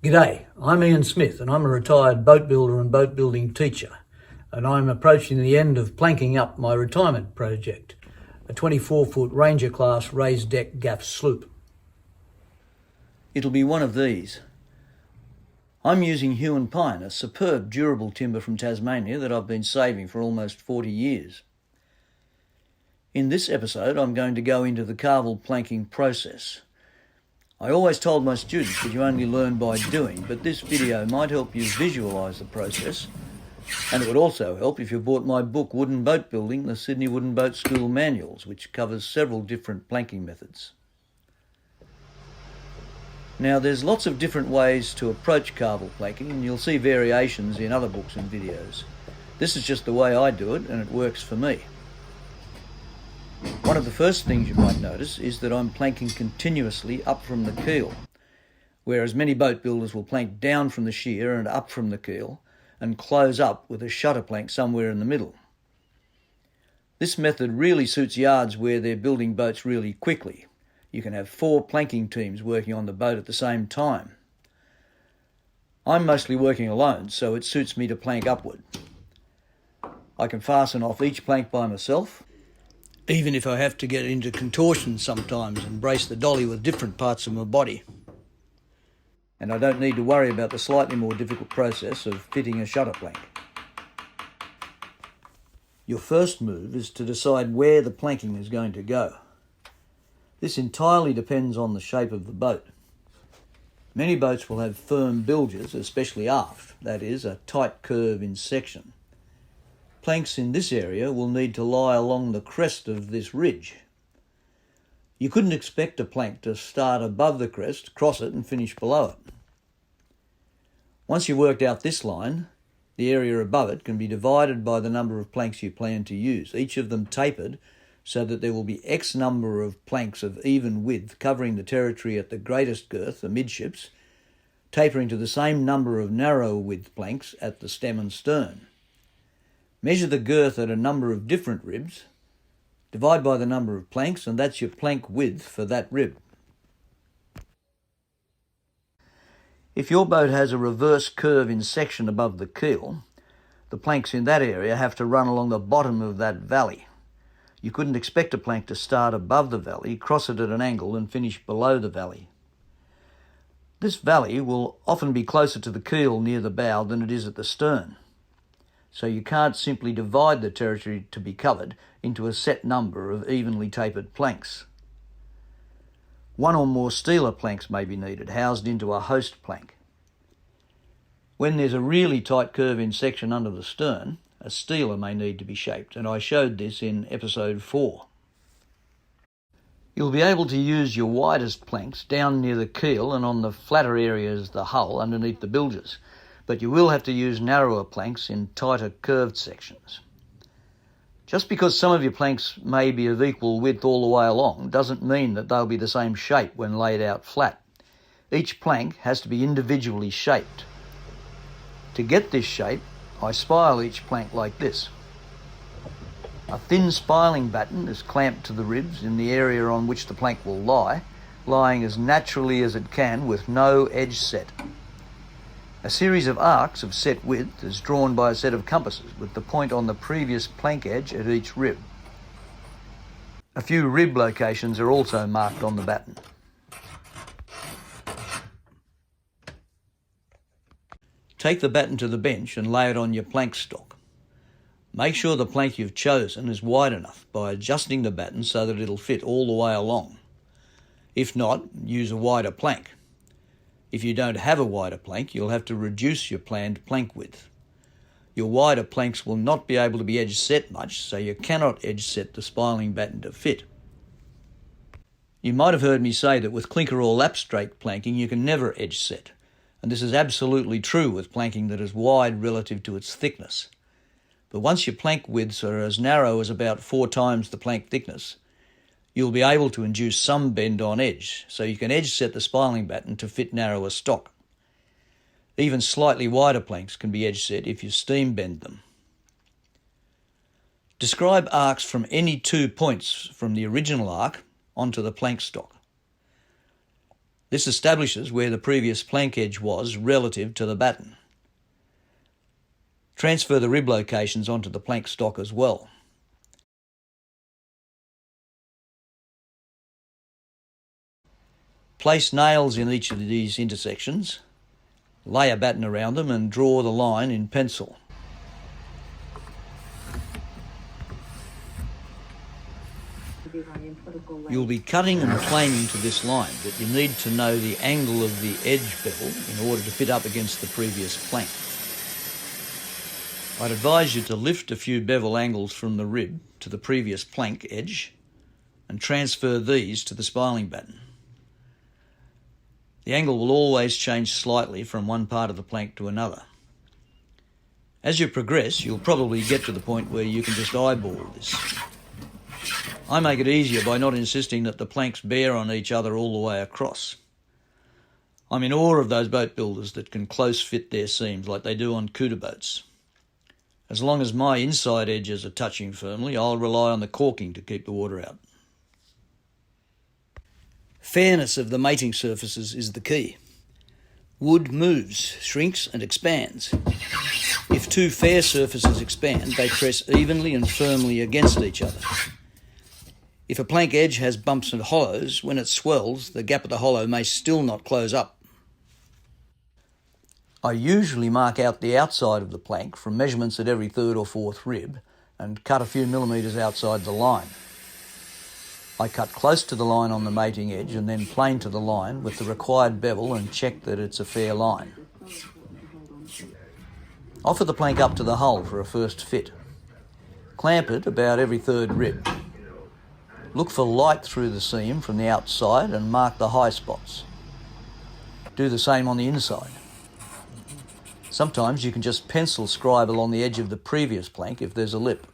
G'day, I'm Ian Smith and I'm a retired boat builder and boat building teacher, and I'm approaching the end of planking up my retirement project, a 24-foot Ranger class raised deck gaff sloop. It'll be one of these. I'm using Hue and Pine, a superb durable timber from Tasmania that I've been saving for almost 40 years. In this episode I'm going to go into the Carvel planking process. I always told my students that you only learn by doing, but this video might help you visualise the process, and it would also help if you bought my book Wooden Boat Building, the Sydney Wooden Boat School Manuals, which covers several different planking methods. Now there's lots of different ways to approach Carvel planking, and you'll see variations in other books and videos. This is just the way I do it, and it works for me. One of the first things you might notice is that I'm planking continuously up from the keel, whereas many boat builders will plank down from the sheer and up from the keel and close up with a shutter plank somewhere in the middle. This method really suits yards where they're building boats really quickly. You can have 4 planking teams working on the boat at the same time. I'm mostly working alone, so it suits me to plank upward. I can fasten off each plank by myself, even if I have to get into contortion sometimes and brace the dolly with different parts of my body. And I don't need to worry about the slightly more difficult process of fitting a shutter plank. Your first move is to decide where the planking is going to go. This entirely depends on the shape of the boat. Many boats will have firm bilges, especially aft, that is, a tight curve in section. Planks in this area will need to lie along the crest of this ridge. You couldn't expect a plank to start above the crest, cross it and finish below it. Once you've worked out this line, the area above it can be divided by the number of planks you plan to use, each of them tapered so that there will be X number of planks of even width covering the territory at the greatest girth, amidships, tapering to the same number of narrow width planks at the stem and stern. Measure the girth at a number of different ribs, divide by the number of planks, and that's your plank width for that rib. If your boat has a reverse curve in section above the keel, the planks in that area have to run along the bottom of that valley. You couldn't expect a plank to start above the valley, cross it at an angle and finish below the valley. This valley will often be closer to the keel near the bow than it is at the stern, so you can't simply divide the territory to be covered into a set number of evenly tapered planks. 1 or more steeler planks may be needed, housed into a host plank. When there's a really tight curve in section under the stern, a steeler may need to be shaped, and I showed this in episode 4. You'll be able to use your widest planks down near the keel and on the flatter areas of the hull underneath the bilges, but you will have to use narrower planks in tighter curved sections. Just because some of your planks may be of equal width all the way along doesn't mean that they'll be the same shape when laid out flat. Each plank has to be individually shaped. To get this shape, I spile each plank like this. A thin spiling batten is clamped to the ribs in the area on which the plank will lie, lying as naturally as it can with no edge set. A series of arcs of set width is drawn by a set of compasses with the point on the previous plank edge at each rib. A few rib locations are also marked on the batten. Take the batten to the bench and lay it on your plank stock. Make sure the plank you've chosen is wide enough by adjusting the batten so that it'll fit all the way along. If not, use a wider plank. If you don't have a wider plank, you'll have to reduce your planned plank width. Your wider planks will not be able to be edge set much, so you cannot edge set the spiling batten to fit. You might have heard me say that with clinker or lap strake planking you can never edge set, and this is absolutely true with planking that is wide relative to its thickness. But once your plank widths are as narrow as about 4 times the plank thickness, you'll be able to induce some bend on edge, so you can edge set the spiling batten to fit narrower stock. Even slightly wider planks can be edge set if you steam bend them. Describe arcs from any 2 points from the original arc onto the plank stock. This establishes where the previous plank edge was relative to the batten. Transfer the rib locations onto the plank stock as well. Place nails in each of these intersections, lay a batten around them and draw the line in pencil. You'll be cutting and planing to this line, but you need to know the angle of the edge bevel in order to fit up against the previous plank. I'd advise you to lift a few bevel angles from the rib to the previous plank edge and transfer these to the spiling batten. The angle will always change slightly from one part of the plank to another. As you progress, you'll probably get to the point where you can just eyeball this. I make it easier by not insisting that the planks bear on each other all the way across. I'm in awe of those boat builders that can close fit their seams like they do on cooter boats. As long as my inside edges are touching firmly, I'll rely on the caulking to keep the water out. Fairness of the mating surfaces is the key. Wood moves, shrinks and expands. If two fair surfaces expand, they press evenly and firmly against each other. If a plank edge has bumps and hollows, when it swells, the gap of the hollow may still not close up. I usually mark out the outside of the plank from measurements at every third or fourth rib and cut a few millimetres outside the line. I cut close to the line on the mating edge and then plane to the line with the required bevel and check that it's a fair line. Offer the plank up to the hull for a first fit. Clamp it about every third rib. Look for light through the seam from the outside and mark the high spots. Do the same on the inside. Sometimes you can just pencil scribe along the edge of the previous plank if there's a lip.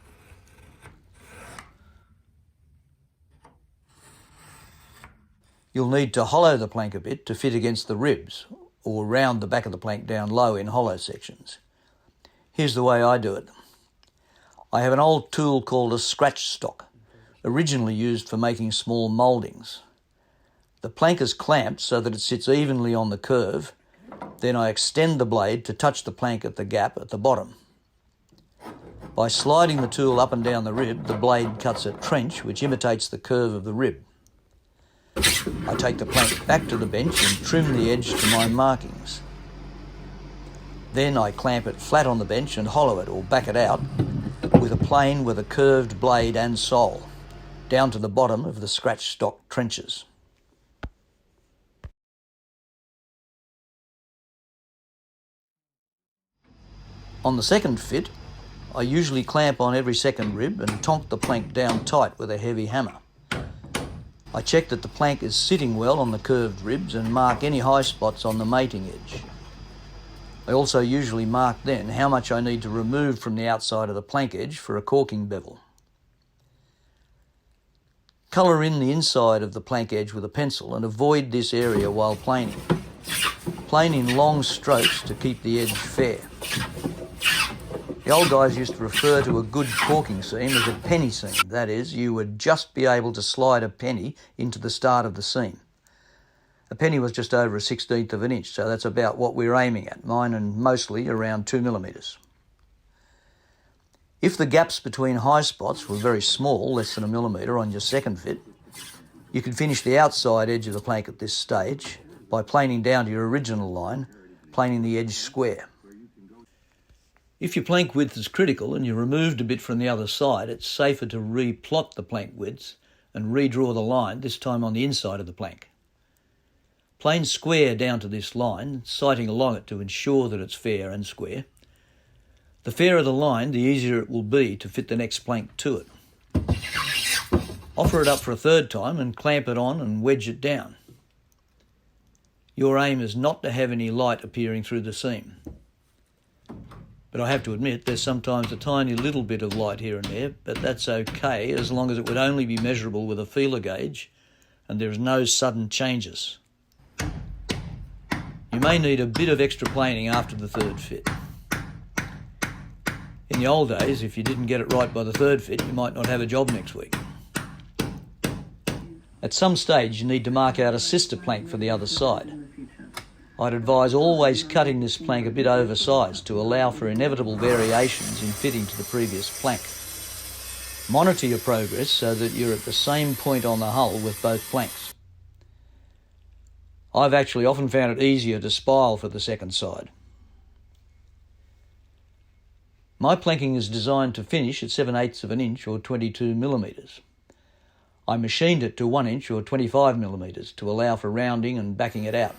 You'll need to hollow the plank a bit to fit against the ribs, or round the back of the plank down low in hollow sections. Here's the way I do it. I have an old tool called a scratch stock, originally used for making small mouldings. The plank is clamped so that it sits evenly on the curve. Then I extend the blade to touch the plank at the gap at the bottom. By sliding the tool up and down the rib, the blade cuts a trench which imitates the curve of the rib. I take the plank back to the bench and trim the edge to my markings. Then I clamp it flat on the bench and hollow it or back it out with a plane with a curved blade and sole down to the bottom of the scratch stock trenches. On the second fit, I usually clamp on every second rib and tonk the plank down tight with a heavy hammer. I check that the plank is sitting well on the curved ribs and mark any high spots on the mating edge. I also usually mark then how much I need to remove from the outside of the plank edge for a caulking bevel. Colour in the inside of the plank edge with a pencil and avoid this area while planing. Plane in long strokes to keep the edge fair. The old guys used to refer to a good caulking seam as a penny seam. That is, you would just be able to slide a penny into the start of the seam. A penny was just over 1/16 of an inch, so that's about what we're aiming at, mine and mostly around 2 millimetres. If the gaps between high spots were very small, less than 1 millimetre on your second fit, you can finish the outside edge of the plank at this stage by planing down to your original line, planing the edge square. If your plank width is critical and you removed a bit from the other side, it's safer to replot the plank width and redraw the line, this time on the inside of the plank. Plane square down to this line, sighting along it to ensure that it's fair and square. The fairer the line, the easier it will be to fit the next plank to it. Offer it up for a third time and clamp it on and wedge it down. Your aim is not to have any light appearing through the seam. But I have to admit there's sometimes a tiny little bit of light here and there, but that's okay as long as it would only be measurable with a feeler gauge and there's no sudden changes. You may need a bit of extra planing after the third fit. In the old days, if you didn't get it right by the third fit, you might not have a job next week. At some stage you need to mark out a sister plank for the other side. I'd advise always cutting this plank a bit oversized to allow for inevitable variations in fitting to the previous plank. Monitor your progress so that you're at the same point on the hull with both planks. I've actually often found it easier to spile for the second side. My planking is designed to finish at 7/8 of an inch or 22 millimetres. I machined it to 1 inch or 25 millimetres to allow for rounding and backing it out.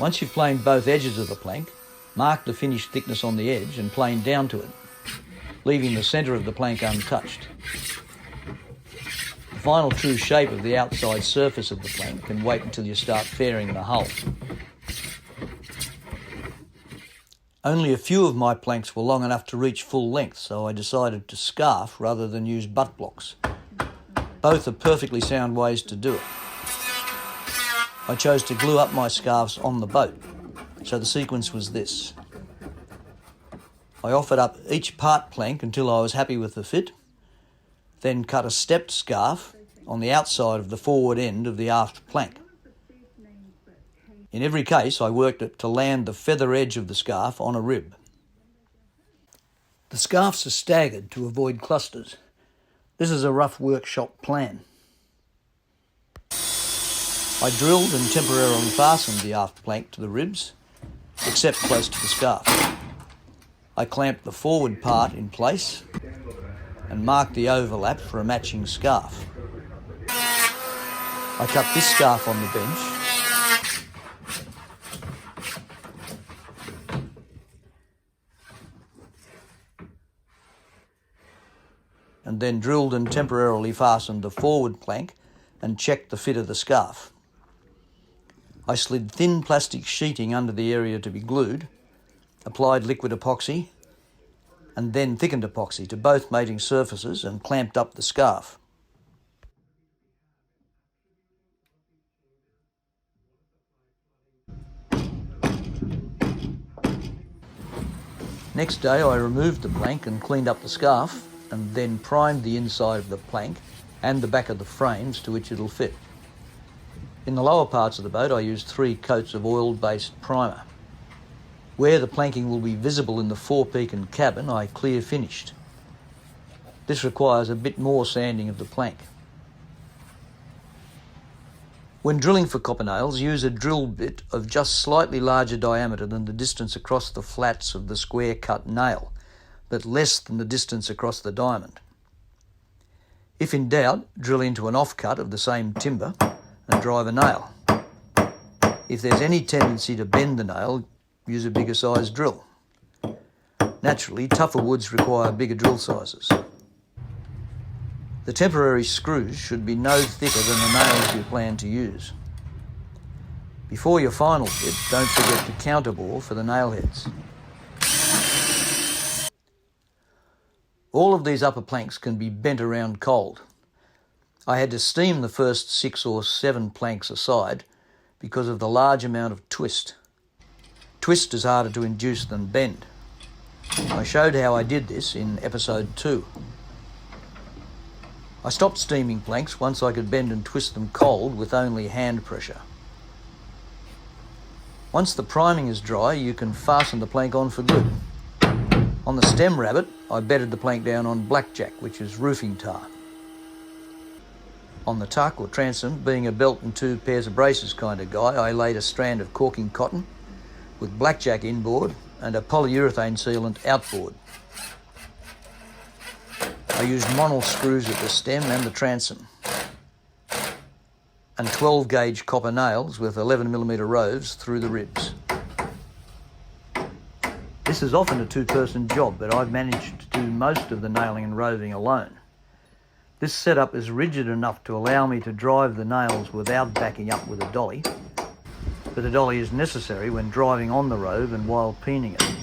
Once you've planed both edges of the plank, mark the finished thickness on the edge and plane down to it, leaving the centre of the plank untouched. The final true shape of the outside surface of the plank can wait until you start fairing the hull. Only a few of my planks were long enough to reach full length, so I decided to scarf rather than use butt blocks. Both are perfectly sound ways to do it. I chose to glue up my scarves on the boat, so the sequence was this. I offered up each part plank until I was happy with the fit, then cut a stepped scarf on the outside of the forward end of the aft plank. In every case, I worked it to land the feather edge of the scarf on a rib. The scarves are staggered to avoid clusters. This is a rough workshop plan. I drilled and temporarily fastened the aft plank to the ribs, except close to the scarf. I clamped the forward part in place and marked the overlap for a matching scarf. I cut this scarf on the bench and then drilled and temporarily fastened the forward plank and checked the fit of the scarf. I slid thin plastic sheeting under the area to be glued, applied liquid epoxy, and then thickened epoxy to both mating surfaces and clamped up the scarf. Next day I removed the plank and cleaned up the scarf, and then primed the inside of the plank and the back of the frames to which it'll fit. In the lower parts of the boat I used 3 coats of oil-based primer. Where the planking will be visible in the forepeak and cabin I clear finished. This requires a bit more sanding of the plank. When drilling for copper nails, use a drill bit of just slightly larger diameter than the distance across the flats of the square cut nail, but less than the distance across the diamond. If in doubt, drill into an offcut of the same timber and drive a nail. If there's any tendency to bend the nail, use a bigger size drill. Naturally, tougher woods require bigger drill sizes. The temporary screws should be no thicker than the nails you plan to use. Before your final fit, don't forget to counterbore for the nail heads. All of these upper planks can be bent around cold. I had to steam the first 6 or 7 planks aside because of the large amount of twist. Twist is harder to induce than bend. I showed how I did this in episode 2. I stopped steaming planks once I could bend and twist them cold with only hand pressure. Once the priming is dry, you can fasten the plank on for good. On the stem rabbit, I bedded the plank down on blackjack, which is roofing tar. On the tuck or transom, being a belt and 2 pairs of braces kind of guy, I laid a strand of corking cotton with blackjack inboard and a polyurethane sealant outboard. I used monel screws at the stem and the transom, and 12 gauge copper nails with 11mm rows through the ribs. This is often a 2-person job, but I've managed to do most of the nailing and roving alone. This setup is rigid enough to allow me to drive the nails without backing up with a dolly, but a dolly is necessary when driving on the rove and while peening it.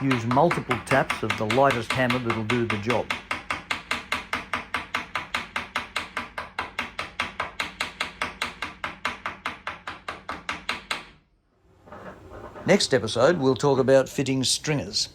Use multiple taps of the lightest hammer that'll do the job. Next episode, we'll talk about fitting stringers.